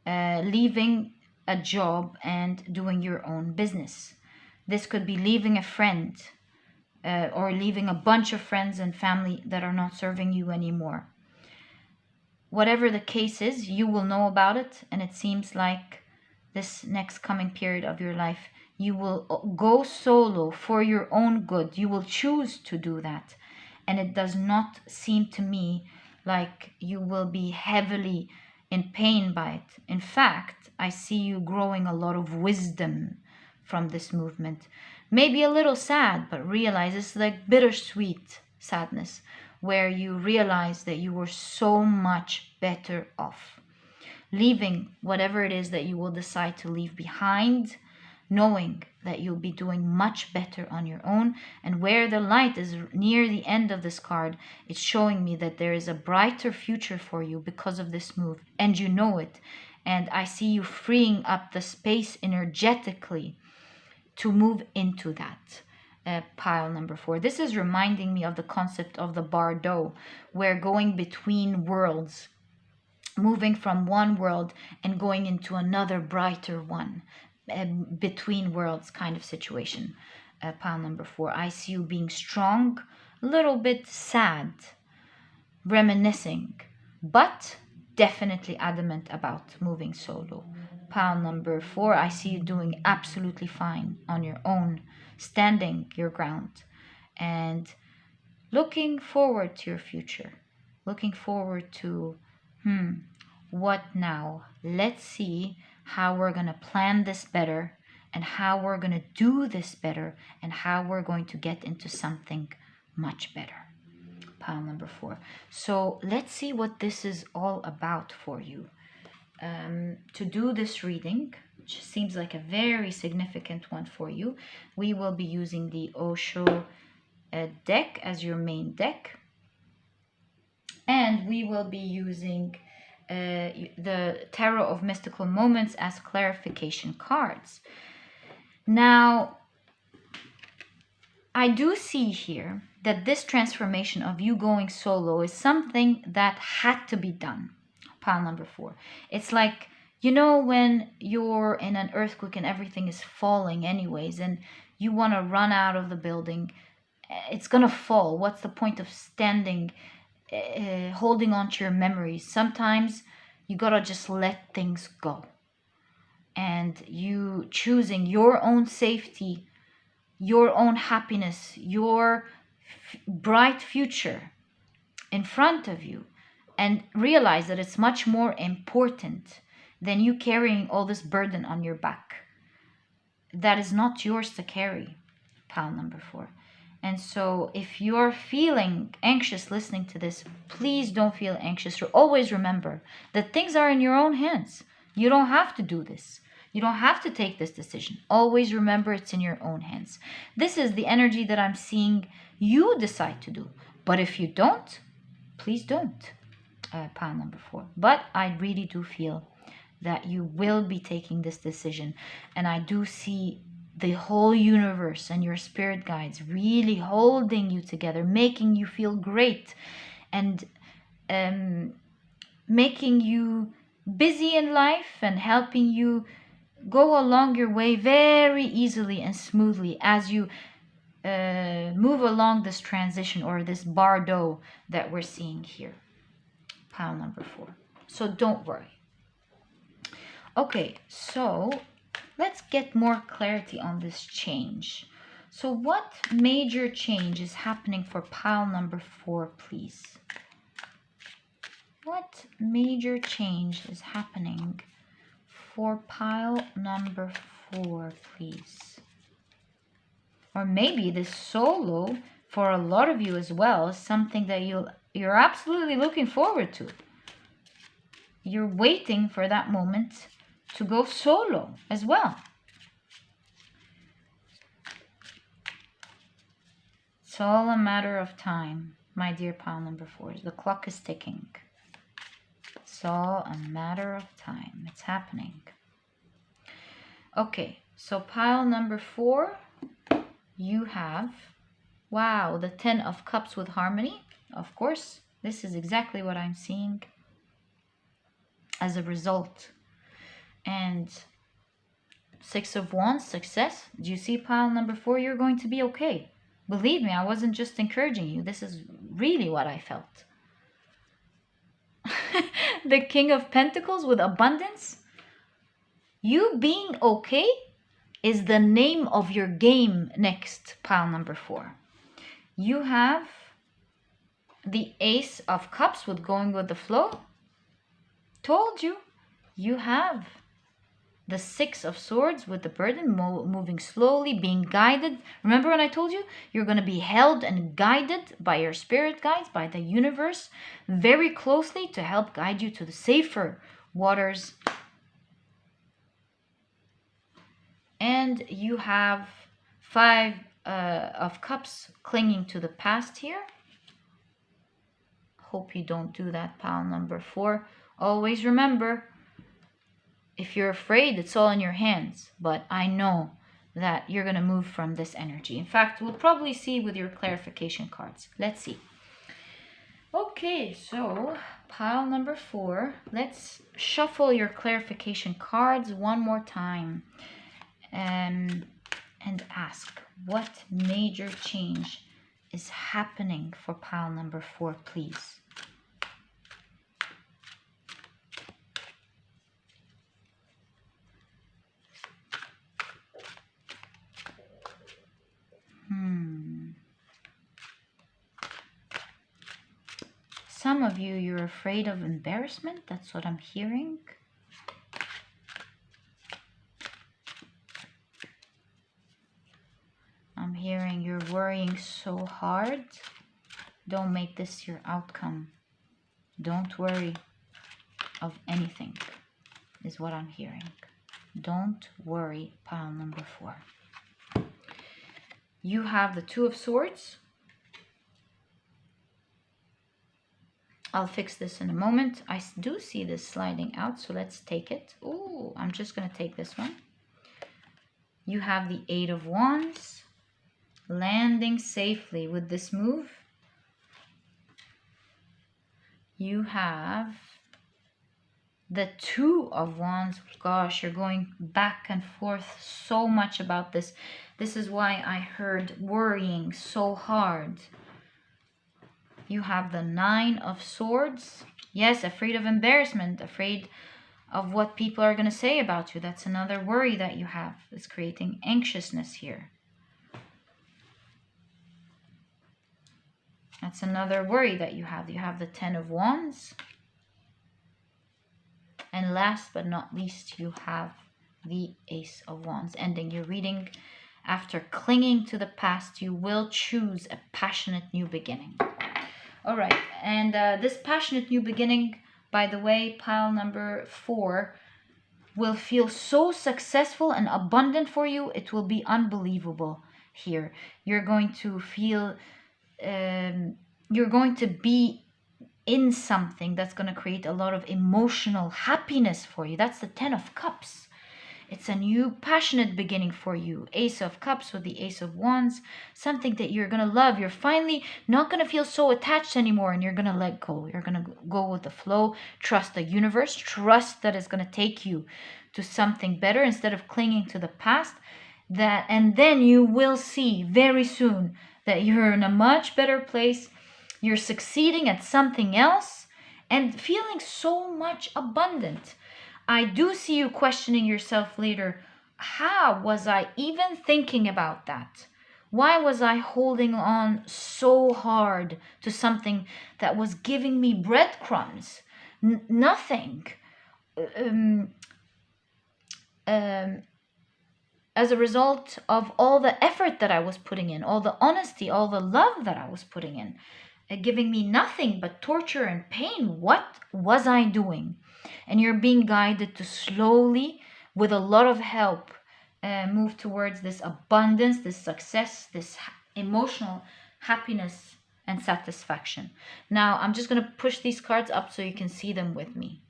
leaving a job and doing your own business. This could be leaving a friend or leaving a bunch of friends and family that are not serving you anymore. Whatever the case is, you will know about it, and it seems like this next coming period of your life, you will go solo for your own good. You will choose to do that. And it does not seem to me like you will be heavily in pain by it. In fact, I see you growing a lot of wisdom from this movement. Maybe a little sad, but realize it's like bittersweet sadness, where you realize that you were so much better off. Leaving whatever it is that you will decide to leave behind, knowing that you'll be doing much better on your own. And where the light is near the end of this card, it's showing me that there is a brighter future for you because of this move, and you know it. And I see you freeing up the space energetically to move into that. Pile number 4. This is reminding me of the concept of the bardo, where going between worlds, moving from one world and going into another brighter one, between worlds kind of situation. Pile number 4. I see you being strong, a little bit sad, reminiscing, but definitely adamant about moving solo. Pile number 4. I see you doing absolutely fine on your own, standing your ground, and looking forward to your future. Looking forward to, what now? Let's see how we're going to plan this better, and how we're going to do this better, and how we're going to get into something much better. Pile number 4. So let's see what this is all about for you. To do this reading, which seems like a very significant one for you, we will be using the Osho deck as your main deck. And we will be using the Tarot of Mystical Moments as clarification cards. Now, I do see here that this transformation of you going solo is something that had to be done. Pile number 4. It's like, you know, when you're in an earthquake and everything is falling anyways, and you want to run out of the building, it's going to fall. What's the point of standing, holding on to your memories? Sometimes you got to just let things go. And you choosing your own safety, your own happiness, your bright future in front of you, and realize that it's much more important than you carrying all this burden on your back that is not yours to carry. Pile number 4. And so if you're feeling anxious listening to this, please don't feel anxious. Always remember that things are in your own hands. You don't have to do this. You don't have to take this decision. Always remember it's in your own hands. This is the energy that I'm seeing you decide to do. But if you don't, please don't. Pile number 4. But I really do feel that you will be taking this decision. And I do see the whole universe and your spirit guides really holding you together, making you feel great, and making you busy in life and helping you go along your way very easily and smoothly as you move along this transition or this bardo that we're seeing here. Pile number 4. So don't worry. Okay, so let's get more clarity on this change. So what major change is happening for pile number 4, please? What major change is happening for pile number 4, please? Or maybe this solo, for a lot of you as well, is something that you're absolutely looking forward to. You're waiting for that moment to go solo as well. It's all a matter of time, my dear pile number 4. The clock is ticking. It's all a matter of time. It's happening. Okay, so pile number 4, you have, wow, the 10 of Cups with harmony. Of course, this is exactly what I'm seeing as a result. And Six of Wands, success. Do you see pile number 4? You're going to be okay. Believe me, I wasn't just encouraging you. This is really what I felt. The King of Pentacles with abundance. You being okay is the name of your game next, pile number 4. You have the Ace of Cups with going with the flow. Told you. You have the Six of Swords with the burden, moving slowly, being guided. Remember when I told you you're going to be held and guided by your spirit guides, by the universe, very closely to help guide you to the safer waters. And you have Five of Cups clinging to the past here. Hope you don't do that, pile number 4. Always remember, if you're afraid, it's all in your hands. But I know that you're going to move from this energy. In fact, we'll probably see with your clarification cards. Let's see. Okay, so pile number 4. Let's shuffle your clarification cards one more time. And ask, what major change is happening for pile number 4, please? Some of you, you're afraid of embarrassment. That's what I'm hearing. I'm hearing you're worrying so hard. Don't make this your outcome. Don't worry of anything, is what I'm hearing. Don't worry, pile number 4. You have the Two of Swords. I'll fix this in a moment. I do see this sliding out, so let's take it. Oh, I'm just going to take this one. You have the Eight of Wands, landing safely with this move. You have the Two of Wands. Gosh, you're going back and forth so much about this. This is why I heard worrying so hard. You have the Nine of Swords. Yes, afraid of embarrassment, afraid of what people are going to say about you. That's another worry that you have. It's creating anxiousness here. That's another worry that you have. You have the Ten of Wands. And last but not least, you have the Ace of Wands. Ending your reading. After clinging to the past, you will choose a passionate new beginning. All right, and this passionate new beginning, by the way, pile number 4, will feel so successful and abundant for you. It will be unbelievable here. You're going to feel, you're going to be in something that's going to create a lot of emotional happiness for you. That's the Ten of Cups. It's a new passionate beginning for you. Ace of Cups with the Ace of Wands. Something that you're going to love. You're finally not going to feel so attached anymore, and you're going to let go. You're going to go with the flow. Trust the universe. Trust that it's going to take you to something better instead of clinging to the past. And then you will see very soon that you're in a much better place. You're succeeding at something else and feeling so much abundant. I do see you questioning yourself later. How was I even thinking about that? Why was I holding on so hard to something that was giving me breadcrumbs? Nothing. As a result of all the effort that I was putting in, all the honesty, all the love that I was putting in, giving me nothing but torture and pain. What was I doing? And you're being guided to slowly, with a lot of help, move towards this abundance, this success, this emotional happiness and satisfaction. Now, I'm just going to push these cards up so you can see them with me.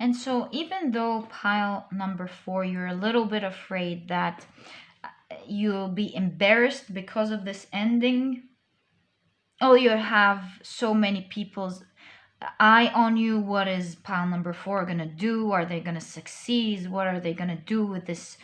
And so even though pile number 4, you're a little bit afraid that you'll be embarrassed because of this ending. Oh, you have so many people's eye on you. What is pile number 4 gonna do? Are they gonna succeed? What are they gonna do with this,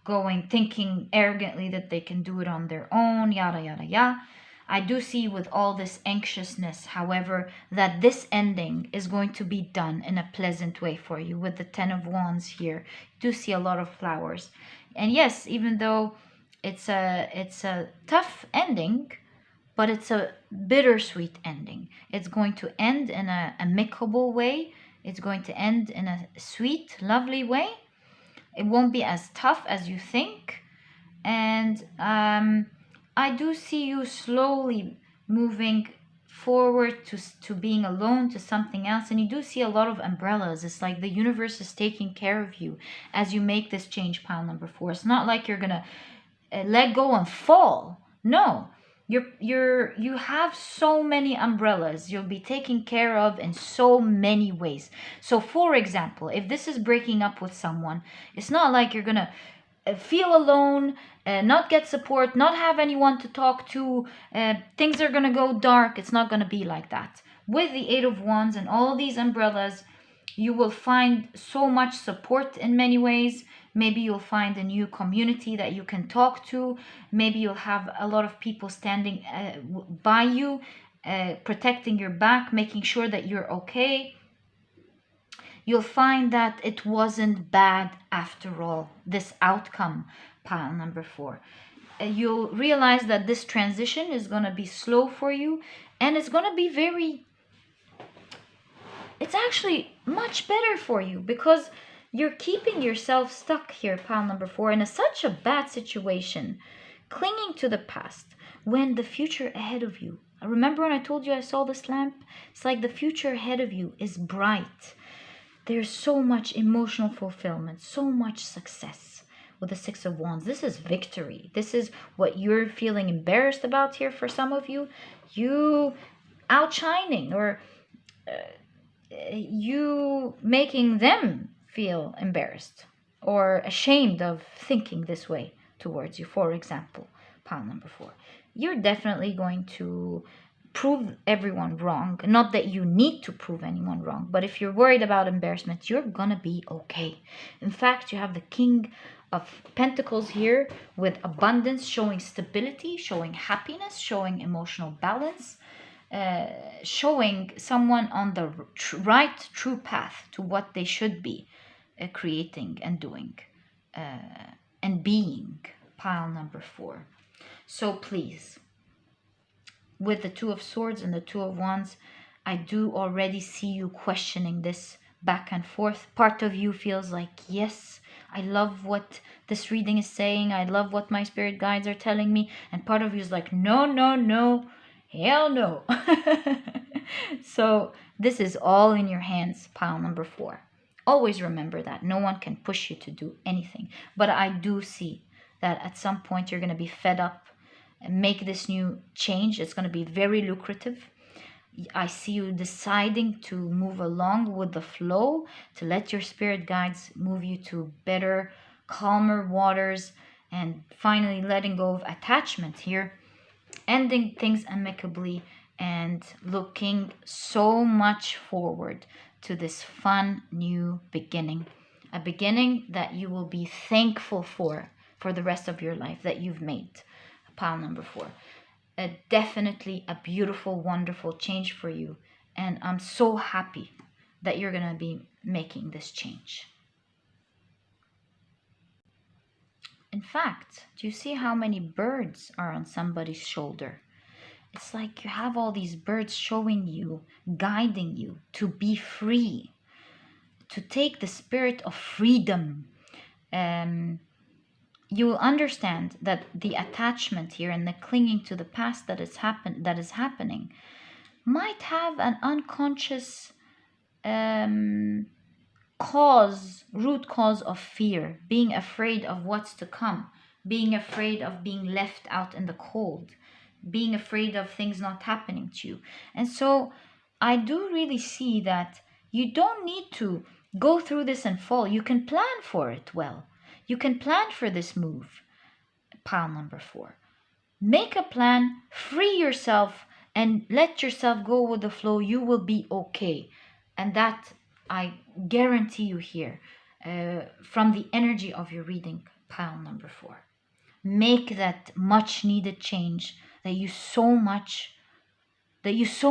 going, thinking arrogantly that they can do it on their own, yada yada yada. I do see with all this anxiousness, however, that this ending is going to be done in a pleasant way for you. With the 10 of Wands here, you do see a lot of flowers. And yes, even though it's a tough ending, but it's a bittersweet ending. It's going to end in an amicable way. It's going to end in a sweet, lovely way. It won't be as tough as you think. And I do see you slowly moving forward to being alone, to something else. And you do see a lot of umbrellas. It's like the universe is taking care of you as you make this change, pile number 4. It's not like you're gonna let go and fall. No, you have so many umbrellas you'll be taken care of in so many ways. So for example, if this is breaking up with someone, it's not like you're gonna feel alone, not get support, not have anyone to talk to, things are gonna go dark. It's not gonna be like that. With the 8 of Wands and all these umbrellas, you will find so much support in many ways. Maybe you'll find a new community that you can talk to. Maybe you'll have a lot of people standing by you, protecting your back, making sure that you're okay. You'll find that it wasn't bad after all, this outcome, pile number 4. You'll realize that this transition is going to be slow for you, and it's going to be it's actually much better for you, because you're keeping yourself stuck here, pile number 4, in such a bad situation, clinging to the past, when the future ahead of you. Remember when I told you I saw this lamp? It's like the future ahead of you is bright. There's so much emotional fulfillment, so much success with the 6 of Wands. This is victory. This is what you're feeling embarrassed about here for some of you. You outshining, or you making them feel embarrassed or ashamed of thinking this way towards you. For example, pile number 4. You're definitely going to prove everyone wrong. Not that you need to prove anyone wrong, but if you're worried about embarrassment, you're gonna be okay. In fact, you have the King of Pentacles here with abundance, showing stability, showing happiness, showing emotional balance, showing someone on the right true path to what they should be creating and doing and being, pile number 4. So please, with the 2 of Swords and the 2 of Wands, I do already see you questioning this back and forth. Part of you feels like, yes, I love what this reading is saying. I love what my spirit guides are telling me. And part of you is like, no, no, no, hell no. So this is all in your hands, pile number 4. Always remember that. No one can push you to do anything. But I do see that at some point you're going to be fed up and make this new change. It's going to be very lucrative. I see you deciding to move along with the flow, to let your spirit guides move you to better, calmer waters, and finally letting go of attachment here, ending things amicably, and looking so much forward to this fun new beginning. A beginning that you will be thankful for the rest of your life, that you've made, pile number 4. Definitely a beautiful, wonderful change for you. And I'm so happy that you're going to be making this change. In fact, do you see how many birds are on somebody's shoulder? It's like you have all these birds showing you, guiding you to be free, to take the spirit of freedom. You will understand that the attachment here and the clinging to the past that is happening might have an unconscious root cause of fear, being afraid of what's to come, being afraid of being left out in the cold, being afraid of things not happening to you. And so I do really see that you don't need to go through this and fall. You can plan for it well. You can plan for this move, pile number 4. Make a plan, free yourself, and let yourself go with the flow. You will be okay. And that I guarantee you here, from the energy of your reading, pile number 4. Make that much needed change that you so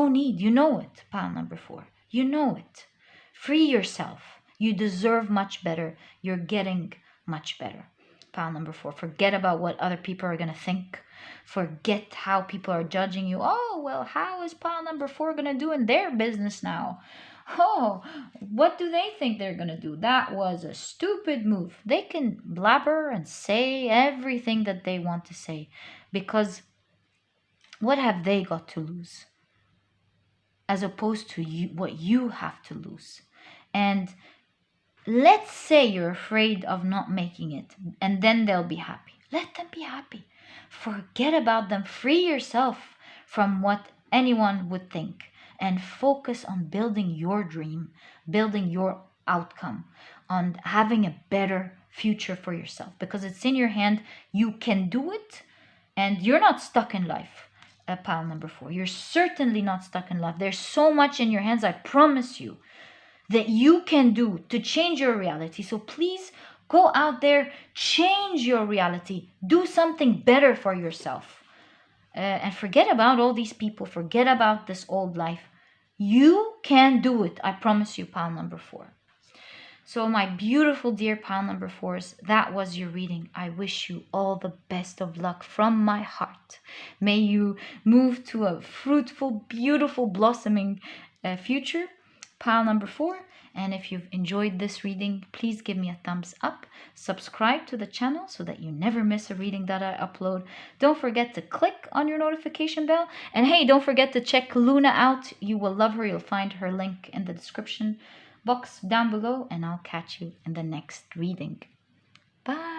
need. You know it, pile number 4. You know it. Free yourself. You deserve much better. You're getting much better. Pile number 4. Forget about what other people are going to think. Forget how people are judging you. Oh, well, how is pile number 4 going to do in their business now? Oh, what do they think they're going to do? That was a stupid move. They can blabber and say everything that they want to say, because what have they got to lose? As opposed to you, what you have to lose. And let's say you're afraid of not making it, and then they'll be happy. Let them be happy. Forget about them. Free yourself from what anyone would think, and focus on building your dream, building your outcome, on having a better future for yourself, because it's in your hand. You can do it, and you're not stuck in life. Pile number 4. You're certainly not stuck in life. There's so much in your hands, I promise you, that you can do to change your reality. So please go out there, change your reality, do something better for yourself. And forget about all these people, forget about this old life. You can do it, I promise you, pile number 4. So my beautiful dear pile number 4s, that was your reading. I wish you all the best of luck from my heart. May you move to a fruitful, beautiful, blossoming future, pile number 4. And if you've enjoyed this reading, please give me a thumbs up. Subscribe to the channel so that you never miss a reading that I upload. Don't forget to click on your notification bell. And hey, don't forget to check Luna out. You will love her. You'll find her link in the description box down below. And I'll catch you in the next reading. Bye.